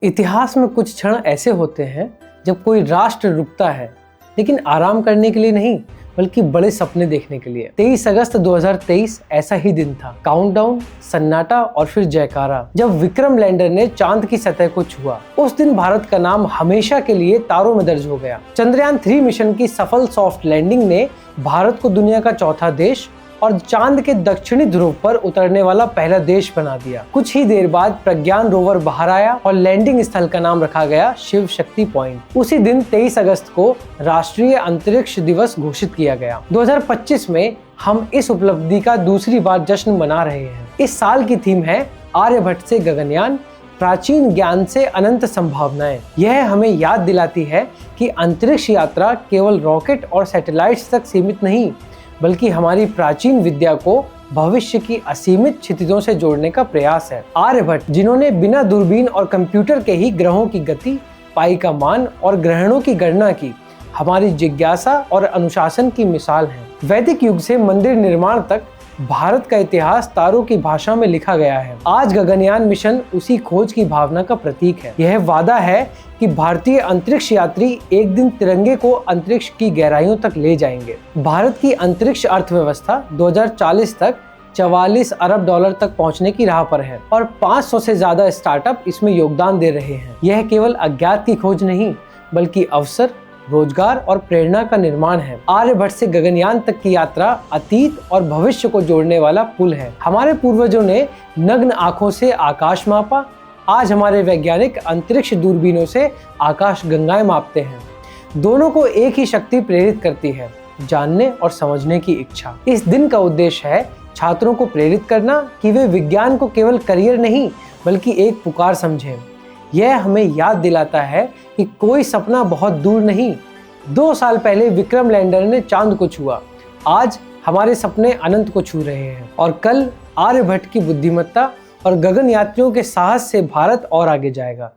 इतिहास में कुछ क्षण ऐसे होते हैं जब कोई राष्ट्र रुकता है, लेकिन आराम करने के लिए नहीं बल्कि बड़े सपने देखने के लिए। 23 अगस्त 2023 ऐसा ही दिन था। काउंटडाउन, सन्नाटा और फिर जयकारा जब विक्रम लैंडर ने चांद की सतह को छुआ। उस दिन भारत का नाम हमेशा के लिए तारों में दर्ज हो गया। चंद्रयान 3 मिशन की सफल सॉफ्ट लैंडिंग ने भारत को दुनिया का चौथा देश और चांद के दक्षिणी ध्रुव पर उतरने वाला पहला देश बना दिया। कुछ ही देर बाद प्रज्ञान रोवर बाहर आया और लैंडिंग स्थल का नाम रखा गया शिव शक्ति पॉइंट। उसी दिन 23 अगस्त को राष्ट्रीय अंतरिक्ष दिवस घोषित किया गया। 2025 में हम इस उपलब्धि का दूसरी बार जश्न मना रहे हैं। इस साल की थीम है आर्यभट्ट से गगनयान, प्राचीन ज्ञान से अनंत संभावनाएं। यह हमें याद दिलाती है कि अंतरिक्ष यात्रा केवल रॉकेट और सैटेलाइट्स तक सीमित नहीं, बल्कि हमारी प्राचीन विद्या को भविष्य की असीमित क्षितिजों से जोड़ने का प्रयास है। आर्यभट्ट, जिन्होंने बिना दूरबीन और कंप्यूटर के ही ग्रहों की गति, पाई का मान और ग्रहणों की गणना की, हमारी जिज्ञासा और अनुशासन की मिसाल हैं। वैदिक युग से मंदिर निर्माण तक भारत का इतिहास तारों की भाषा में लिखा गया है। आज गगनयान मिशन उसी खोज की भावना का प्रतीक है। यह वादा है कि भारतीय अंतरिक्ष यात्री एक दिन तिरंगे को अंतरिक्ष की गहराइयों तक ले जाएंगे। भारत की अंतरिक्ष अर्थव्यवस्था 2040 तक 44 अरब डॉलर तक पहुंचने की राह पर है और 500 से ज्यादा स्टार्टअप इसमें योगदान दे रहे हैं। यह केवल अज्ञात की खोज नहीं, बल्कि अवसर, रोजगार और प्रेरणा का निर्माण है। आर्यभट्ट से गगनयान तक की यात्रा अतीत और भविष्य को जोड़ने वाला पुल है। हमारे पूर्वजों ने नग्न आंखों से आकाश मापा, आज हमारे वैज्ञानिक अंतरिक्ष दूरबीनों से आकाश गंगाएं मापते हैं। दोनों को एक ही शक्ति प्रेरित करती है, जानने और समझने की इच्छा। इस दिन का उद्देश्य है छात्रों को प्रेरित करना कि वे विज्ञान को केवल करियर नहीं बल्कि एक पुकार समझें। यह हमें याद दिलाता है कि कोई सपना बहुत दूर नहीं। 2 साल पहले विक्रम लैंडर ने चांद को छुआ, आज हमारे सपने अनंत को छू रहे हैं और कल आर्यभट्ट की बुद्धिमत्ता और गगन यात्रियों के साहस से भारत और आगे जाएगा।